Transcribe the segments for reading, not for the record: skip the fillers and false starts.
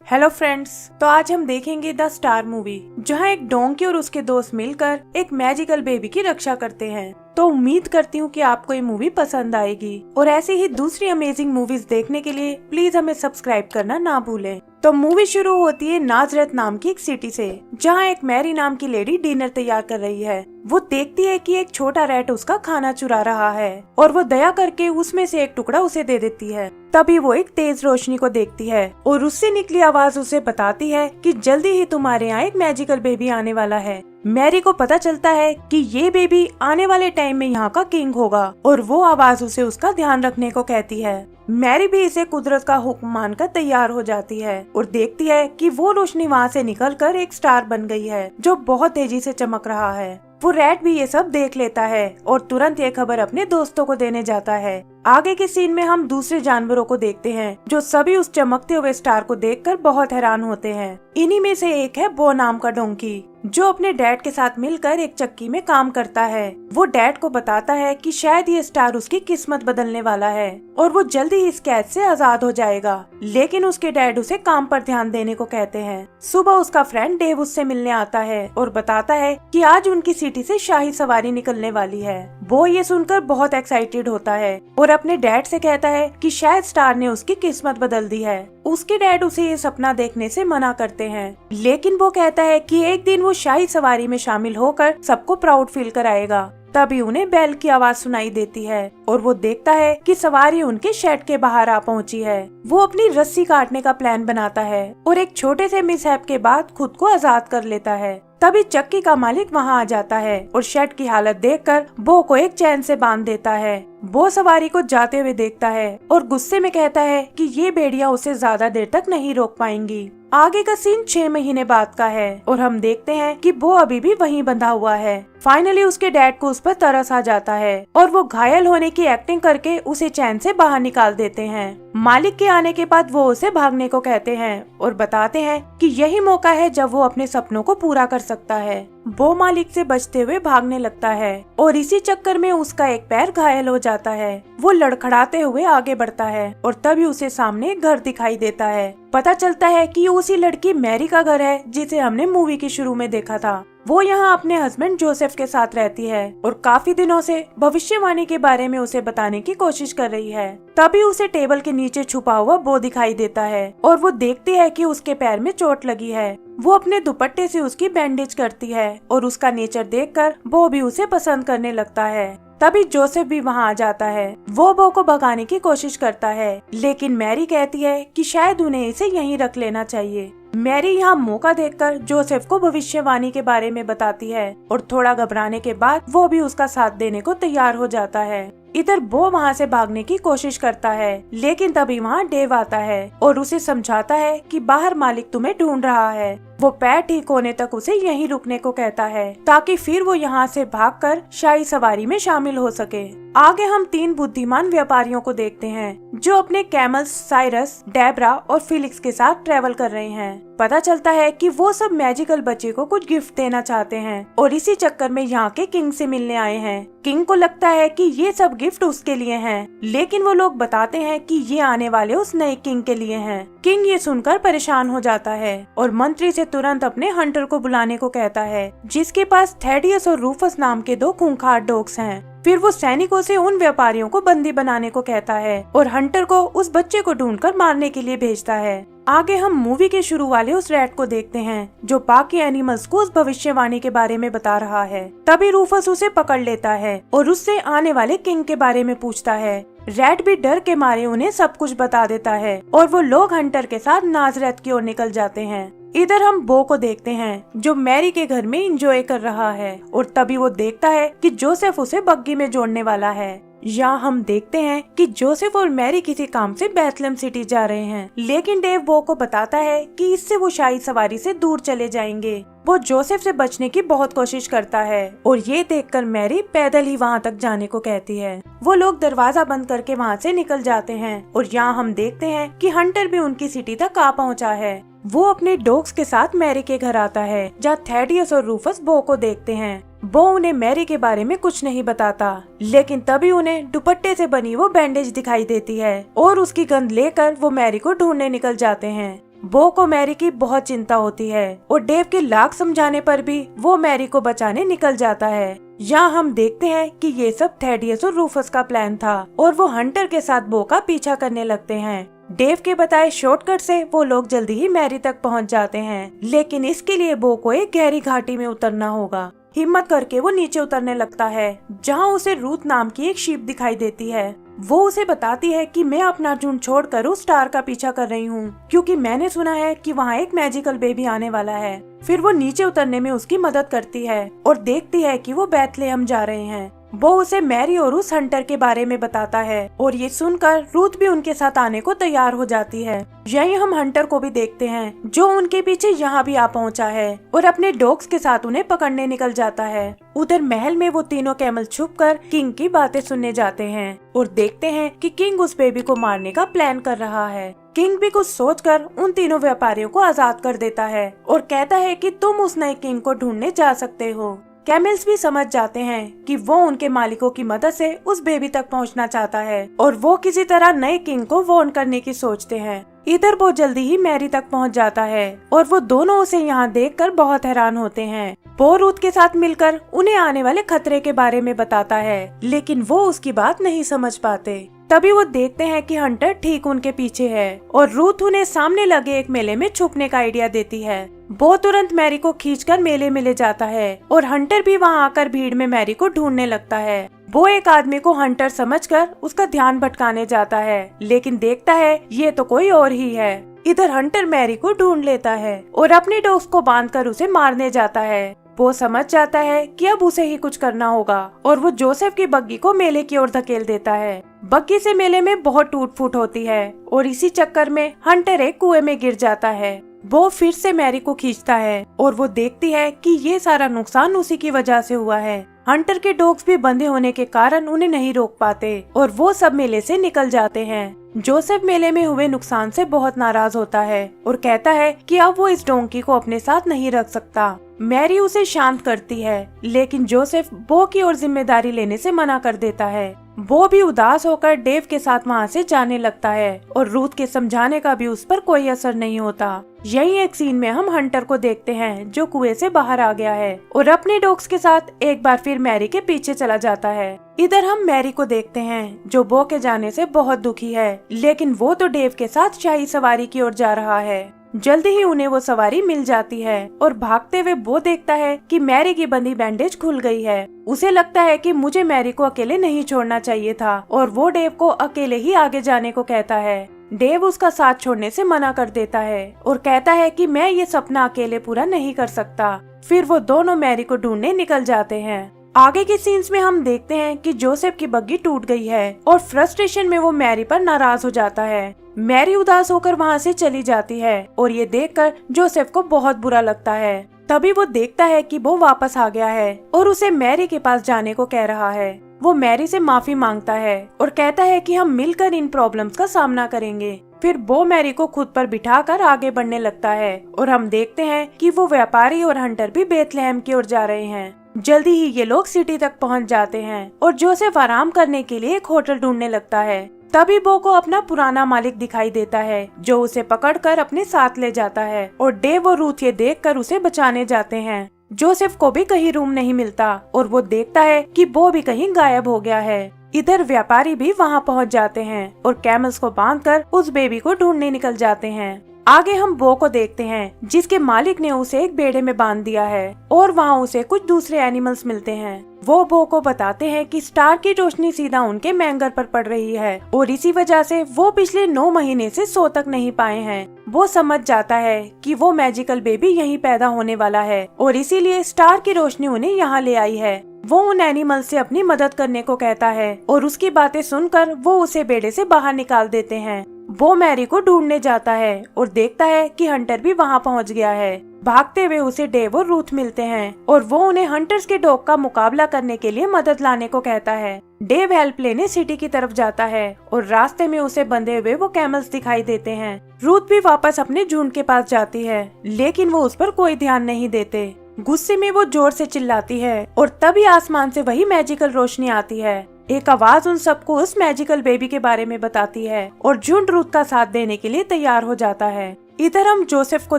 Hello friends, तो आज हम देखेंगे द स्टार मूवी, जहां एक डोंकी और उसके दोस्त मिलकर एक मैजिकल बेबी की रक्षा करते हैं। तो उम्मीद करती हूँ कि आपको ये मूवी पसंद आएगी और ऐसी ही दूसरी अमेजिंग मूवीज देखने के लिए प्लीज हमें सब्सक्राइब करना ना भूलें। तो मूवी शुरू होती है नाजरत नाम की एक सिटी से, जहाँ एक मैरी नाम की लेडी डिनर तैयार कर रही है। वो देखती है कि एक छोटा रैट उसका खाना चुरा रहा है और वो दया करके उसमें से एक टुकड़ा उसे दे देती है। तभी वो एक तेज रोशनी को देखती है और उससे निकली आवाज उसे बताती है कि जल्दी ही तुम्हारे यहाँ एक मैजिकल बेबी आने वाला है। मैरी को पता चलता है कि ये बेबी आने वाले टाइम में यहाँ का किंग होगा और वो आवाज उसे उसका ध्यान रखने को कहती है। मैरी भी इसे कुदरत का हुक्म मानकर तैयार हो जाती है और देखती है कि वो रोशनी वहाँ से निकलकर एक स्टार बन गई है जो बहुत तेजी से चमक रहा है। वो रैट भी ये सब देख लेता है और तुरंत ये खबर अपने दोस्तों को देने जाता है। आगे के सीन में हम दूसरे जानवरों को देखते हैं जो सभी उस चमकते हुए स्टार को देखकर बहुत हैरान होते हैं। इन्हीं में से एक है बो नाम का डोंकी, जो अपने डैड के साथ मिलकर एक चक्की में काम करता है। वो डैड को बताता है कि शायद ये स्टार उसकी किस्मत बदलने वाला है और वो जल्दी ही इस कैद से आजाद हो जाएगा। लेकिन उसके डैड उसे काम पर ध्यान देने को कहते हैं। सुबह उसका फ्रेंड डेव उससे मिलने आता है और बताता है कि आज उनकी सिटी से शाही सवारी निकलने वाली है। वो ये सुनकर बहुत एक्साइटेड होता है और अपने डैड से कहता है कि शायद स्टार ने उसकी किस्मत बदल दी है। उसके डैड उसे ये सपना देखने से मना करते हैं, लेकिन वो कहता है कि एक दिन वो शाही सवारी में शामिल होकर सबको प्राउड फील कराएगा। तभी उन्हें बैल की आवाज सुनाई देती है और वो देखता है कि सवारी उनके शेड के बाहर आ पहुंची है। वो अपनी रस्सी काटने का प्लान बनाता है और एक छोटे से मिसहैप के बाद खुद को आजाद कर लेता है। तभी चक्की का मालिक वहां आ जाता है और शेड की हालत देखकर बो को एक चैन से बांध देता है। बो सवारी को जाते हुए देखता है और गुस्से में कहता है कि ये भेड़िया उसे ज्यादा देर तक नहीं रोक पाएंगी। आगे का सीन 6 महीने बाद का है और हम देखते हैं कि बो अभी भी वहीं बंधा हुआ है। फाइनली उसके डैड को उस पर तरस आ जाता है और वो घायल होने की एक्टिंग करके उसे चैन से बाहर निकाल देते हैं। मालिक के आने के बाद वो उसे भागने को कहते हैं और बताते हैं कि यही मौका है जब वो अपने सपनों को पूरा कर सकता है। बो मालिक से बचते हुए भागने लगता है और इसी चक्कर में उसका एक पैर घायल हो जाता है। वो लड़खड़ाते हुए आगे बढ़ता है और तभी उसे सामने एक घर दिखाई देता है। पता चलता है कि उसी लड़की मैरी का घर है जिसे हमने मूवी के शुरू में देखा था। वो यहाँ अपने हस्बैंड जोसेफ के साथ रहती है और काफी दिनों से भविष्यवाणी के बारे में उसे बताने की कोशिश कर रही है। तभी उसे टेबल के नीचे छुपा हुआ बो दिखाई देता है और वो देखती है कि उसके पैर में चोट लगी है। वो अपने दुपट्टे से उसकी बैंडेज करती है और उसका नेचर देखकर बो भी उसे पसंद करने लगता है। तभी जोसेफ भी वहाँ आ जाता है। वो बो को भगाने की कोशिश करता है, लेकिन मैरी कहती है कि शायद उन्हें इसे यहीं रख लेना चाहिए। मैरी यहाँ मौका देखकर जोसेफ को भविष्यवाणी के बारे में बताती है और थोड़ा घबराने के बाद वो भी उसका साथ देने को तैयार हो जाता है। इधर बो वहाँ से भागने की कोशिश करता है, लेकिन तभी वहाँ डेव आता है और उसे समझाता है कि बाहर मालिक तुम्हें ढूंढ रहा है। वो पैर ठीक होने तक उसे यहीं रुकने को कहता है ताकि फिर वो यहाँ से भागकर शाही सवारी में शामिल हो सके। आगे हम 3 बुद्धिमान व्यापारियों को देखते हैं जो अपने कैमल्स साइरस, डेब्रा और फिलिक्स के साथ ट्रेवल कर रहे हैं। पता चलता है कि वो सब मैजिकल बच्चे को कुछ गिफ्ट देना चाहते हैं और इसी चक्कर में यहाँ के किंग से मिलने आए हैं। किंग को लगता है कि ये सब गिफ्ट उसके लिए हैं, लेकिन वो लोग बताते हैं कि ये आने वाले उस नए किंग के लिए हैं। किंग ये सुनकर परेशान हो जाता है और मंत्री से तुरंत अपने हंटर को बुलाने को कहता है, जिसके पास थेडियस और रूफस नाम के 2 खूंखार डॉग्स हैं। फिर वो सैनिकों से उन व्यापारियों को बंदी बनाने को कहता है और हंटर को उस बच्चे को ढूंढकर मारने के लिए भेजता है। आगे हम मूवी के शुरू वाले उस रैट को देखते हैं जो बाकी एनिमल्स को उस भविष्यवाणी के बारे में बता रहा है। तभी रूफस उसे पकड़ लेता है और उससे आने वाले किंग के बारे में पूछता है। रैट भी डर के मारे उन्हें सब कुछ बता देता है और वो लोग हंटर के साथ नाजरत की ओर निकल जाते हैं। इधर हम बो को देखते हैं जो मैरी के घर में एंजॉय कर रहा है और तभी वो देखता है कि जोसेफ उसे बग्गी में जोड़ने वाला है। यहाँ हम देखते हैं कि जोसेफ और मैरी किसी काम से बेथलेहम सिटी जा रहे हैं, लेकिन डेव बो को बताता है कि इससे वो शाही सवारी से दूर चले जाएंगे। वो जोसेफ से बचने की बहुत कोशिश करता है और ये देखकर मैरी पैदल ही वहाँ तक जाने को कहती है। वो लोग दरवाजा बंद करके वहाँ से निकल जाते हैं और यहाँ हम देखते हैं कि हंटर भी उनकी सिटी तक आ पहुँचा है। वो अपने डॉग्स के साथ मैरी के घर आता है जहाँ थेडियस और रूफस बो को देखते हैं। बो उन्हें मैरी के बारे में कुछ नहीं बताता, लेकिन तभी उन्हें दुपट्टे से बनी वो बैंडेज दिखाई देती है और उसकी गंध लेकर वो मैरी को ढूंढने निकल जाते हैं। बो को मैरी की बहुत चिंता होती है और डेव के लाख समझाने पर भी वो मैरी को बचाने निकल जाता है। यहाँ हम देखते हैं कि ये सब थेडियस और रूफस का प्लान था और वो हंटर के साथ बो का पीछा करने लगते हैं। डेव के बताए शॉर्टकट से वो लोग जल्दी ही मैरी तक पहुँच जाते हैं, लेकिन इसके लिए बो को एक गहरी घाटी में उतरना होगा। हिम्मत करके वो नीचे उतरने लगता है, जहाँ उसे रूथ नाम की एक शीप दिखाई देती है। वो उसे बताती है कि मैं अपना झुंड छोड़कर उस स्टार का पीछा कर रही हूँ, क्योंकि मैंने सुना है कि वहाँ एक मैजिकल बेबी आने वाला है। फिर वो नीचे उतरने में उसकी मदद करती है और देखती है कि वो बेथलेहम जा रहे हैं। वो उसे मैरी और उस हंटर के बारे में बताता है और ये सुनकर रूथ भी उनके साथ आने को तैयार हो जाती है। यही हम हंटर को भी देखते हैं, जो उनके पीछे यहाँ भी आ पहुँचा है और अपने डॉग्स के साथ उन्हें पकड़ने निकल जाता है। उधर महल में वो तीनों कैमल छुपकर किंग की बातें सुनने जाते हैं और देखते हैं कि किंग उस बेबी को मारने का प्लान कर रहा है। किंग भी कुछ सोचकर उन तीनों व्यापारियों को आजाद कर देता है और कहता है कि तुम उस नए किंग को ढूंढने जा सकते हो। कैमल्स भी समझ जाते हैं कि वो उनके मालिकों की मदद से उस बेबी तक पहुंचना चाहता है और वो किसी तरह नए किंग को वार्न करने की सोचते हैं। इधर वो जल्दी ही मैरी तक पहुंच जाता है और वो दोनों उसे यहाँ देखकर बहुत हैरान होते हैं। वो रूथ के साथ मिलकर उन्हें आने वाले खतरे के बारे में बताता है, लेकिन वो उसकी बात नहीं समझ पाते। तभी वो देखते हैं कि हंटर ठीक उनके पीछे है और रूथ उन्हें सामने लगे एक मेले में छुपने का आइडिया देती है। वो तुरंत मैरी को खींचकर मेले में ले जाता है और हंटर भी वहाँ आकर भीड़ में मैरी को ढूंढने लगता है। वो एक आदमी को हंटर समझकर उसका ध्यान भटकाने जाता है, लेकिन देखता है ये तो कोई और ही है। इधर हंटर मैरी को ढूंढ लेता है और अपने डॉग्स को बांधकर उसे मारने जाता है। वो समझ जाता है कि अब उसे ही कुछ करना होगा और वो जोसेफ की बग्गी को मेले की ओर धकेल देता है। बग्गी से मेले में बहुत टूट फूट होती है और इसी चक्कर में हंटर एक कुएं में गिर जाता है। वो फिर से मैरी को खींचता है और वो देखती है कि ये सारा नुकसान उसी की वजह से हुआ है। हंटर के डॉग्स भी बंधे होने के कारण उन्हें नहीं रोक पाते और वो सब मेले से निकल जाते हैं। जोसेफ मेले में हुए नुकसान से बहुत नाराज होता है और कहता है कि अब वो इस डोंकी को अपने साथ नहीं रख सकता। मैरी उसे शांत करती है, लेकिन जोसेफ बो की ओर जिम्मेदारी लेने से मना कर देता है। बो भी उदास होकर डेव के साथ वहाँ से जाने लगता है और रूथ के समझाने का भी उस पर कोई असर नहीं होता। यही एक सीन में हम हंटर को देखते हैं, जो कुएं से बाहर आ गया है और अपने डॉग्स के साथ एक बार फिर मैरी के पीछे चला जाता है। इधर हम मैरी को देखते हैं, जो बो के जाने से बहुत दुखी है, लेकिन वो तो डेव के साथ शाही सवारी की ओर जा रहा है। जल्दी ही उन्हें वो सवारी मिल जाती है और भागते हुए वो देखता है कि मैरी की बंधी बैंडेज खुल गई है। उसे लगता है कि मुझे मैरी को अकेले नहीं छोड़ना चाहिए था और वो डेव को अकेले ही आगे जाने को कहता है। डेव उसका साथ छोड़ने से मना कर देता है और कहता है कि मैं ये सपना अकेले पूरा नहीं कर सकता। फिर वो दोनों मैरी को ढूंढने निकल जाते हैं। आगे के सीन्स में हम देखते हैं कि जोसेफ की बग्गी टूट गई है और फ्रस्ट्रेशन में वो मैरी पर नाराज हो जाता है। मैरी उदास होकर वहाँ से चली जाती है और ये देखकर जोसेफ को बहुत बुरा लगता है। तभी वो देखता है कि वो वापस आ गया है और उसे मैरी के पास जाने को कह रहा है। वो मैरी से माफी मांगता है और कहता है कि हम मिलकर इन प्रॉब्लम्स का सामना करेंगे। फिर वो मैरी को खुद पर बिठाकर आगे बढ़ने लगता है और हम देखते हैं कि वो व्यापारी और हंटर भी बेथलेहम की ओर जा रहे हैं। जल्दी ही ये लोग सिटी तक पहुंच जाते हैं और जोसेफ आराम करने के लिए एक होटल ढूंढने लगता है। तभी बो को अपना पुराना मालिक दिखाई देता है, जो उसे पकड़कर अपने साथ ले जाता है और डेव और रूथ ये देखकर उसे बचाने जाते हैं। जोसेफ को भी कहीं रूम नहीं मिलता और वो देखता है कि बो भी कहीं गायब हो गया है। इधर व्यापारी भी वहाँ पहुँच जाते हैं और कैमल्स को बांधकर उस बेबी को ढूंढने निकल जाते हैं। आगे हम बो को देखते हैं, जिसके मालिक ने उसे एक बेड़े में बांध दिया है और वहाँ उसे कुछ दूसरे एनिमल्स मिलते हैं। वो बो को बताते हैं कि स्टार की रोशनी सीधा उनके मैंगर पर पड़ रही है और इसी वजह से वो पिछले 9 महीने से सो तक नहीं पाए हैं। वो समझ जाता है कि वो मैजिकल बेबी यहीं पैदा होने वाला है और इसीलिए स्टार की रोशनी उन्हें यहाँ ले आई है। वो उन एनिमल से अपनी मदद करने को कहता है और उसकी बातें सुनकर वो उसे बेड़े से बाहर निकाल देते हैं। वो मैरी को ढूंढने जाता है और देखता है कि हंटर भी वहाँ पहुँच गया है। भागते हुए उसे डेव और रूथ मिलते हैं और वो उन्हें हंटर्स के डॉग का मुकाबला करने के लिए मदद लाने को कहता है। डेव हेल्प लेने सिटी की तरफ जाता है और रास्ते में उसे बंधे हुए वो कैमल्स दिखाई देते हैं। रूथ भी वापस अपने झुंड के पास जाती है, लेकिन वो उस पर कोई ध्यान नहीं देते। गुस्से में वो जोर से चिल्लाती है और तभी आसमान से वही मैजिकल रोशनी आती है। एक आवाज उन सबको उस मैजिकल बेबी के बारे में बताती है और झुंड रूथ का साथ देने के लिए तैयार हो जाता है। इधर हम जोसेफ को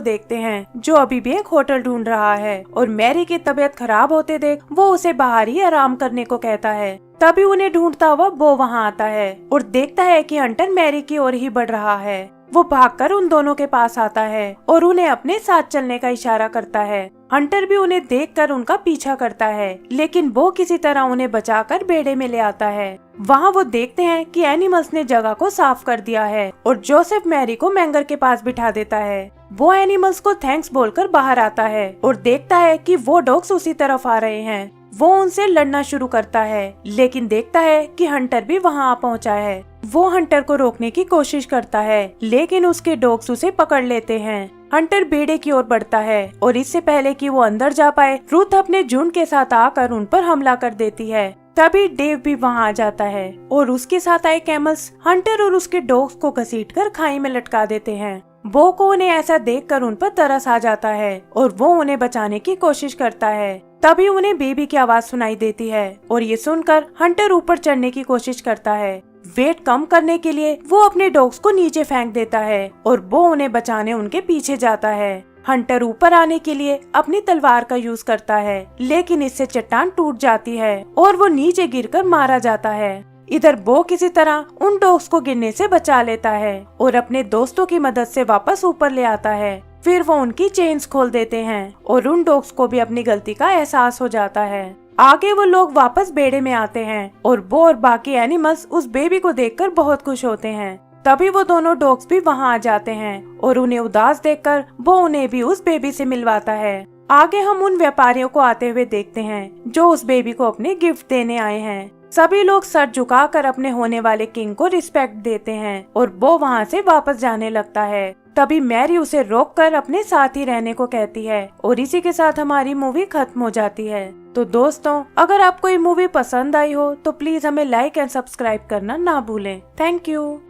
देखते हैं जो अभी भी एक होटल ढूंढ रहा है और मैरी की तबीयत खराब होते देख वो उसे बाहर ही आराम करने को कहता है। तभी उन्हें ढूंढता हुआ बो वहाँ आता है और देखता है कि हंटर मैरी की ओर ही बढ़ रहा है। वो भागकर उन दोनों के पास आता है और उन्हें अपने साथ चलने का इशारा करता है। हंटर भी उन्हें देखकर उनका पीछा करता है, लेकिन वो किसी तरह उन्हें बचाकर बेड़े में ले आता है। वहाँ वो देखते हैं कि एनिमल्स ने जगह को साफ कर दिया है और जोसेफ मैरी को मैंगर के पास बिठा देता है। वो एनिमल्स को थैंक्स बोलकर बाहर आता है और देखता है कि वो डॉग्स उसी तरफ आ रहे हैं। वो उनसे लड़ना शुरू करता है, लेकिन देखता है कि हंटर भी वहाँ आ पहुँचा है। वो हंटर को रोकने की कोशिश करता है, लेकिन उसके डॉग्स उसे पकड़ लेते हैं। हंटर बेड़े की ओर बढ़ता है और इससे पहले कि वो अंदर जा पाए, रुथ अपने झुंड के साथ आकर उन पर हमला कर देती है। तभी डेव भी वहाँ आ जाता है और उसके साथ आए कैमल्स हंटर और उसके डॉग्स को घसीटकर खाई में लटका देते हैं। बो को उन्हें ऐसा देखकर उन पर तरस आ जाता है और वो उन्हें बचाने की कोशिश करता है। तभी उन्हें बेबी की आवाज सुनाई देती है और ये सुनकर हंटर ऊपर चढ़ने की कोशिश करता है। वेट कम करने के लिए वो अपने डॉग्स को नीचे फेंक देता है और वो उन्हें बचाने उनके पीछे जाता है। हंटर ऊपर आने के लिए अपनी तलवार का यूज करता है, लेकिन इससे चट्टान टूट जाती है और वो नीचे गिरकर मारा जाता है। इधर बो किसी तरह उन डॉग्स को गिरने से बचा लेता है और अपने दोस्तों की मदद से वापस ऊपर ले आता है। फिर वो उनकी चेन्स खोल देते हैं और उन डॉग्स को भी अपनी गलती का एहसास हो जाता है। आगे वो लोग वापस बेड़े में आते हैं और बो और बाकी एनिमल्स उस बेबी को देखकर बहुत खुश होते हैं। तभी वो दोनों डॉग्स भी वहाँ आ जाते हैं और उन्हें उदास देखकर वो उन्हें भी उस बेबी से मिलवाता है। आगे हम उन व्यापारियों को आते हुए देखते हैं जो उस बेबी को अपने गिफ्ट देने आए हैं। सभी लोग सर झुकाकर अपने होने वाले किंग को रिस्पेक्ट देते हैं और वो वहाँ से वापस जाने लगता है। तभी मैरी उसे रोककर अपने साथ ही रहने को कहती है और इसी के साथ हमारी मूवी खत्म हो जाती है। तो दोस्तों, अगर आपको ये मूवी पसंद आई हो तो प्लीज हमें लाइक एंड सब्सक्राइब करना ना भूलें। Thank you.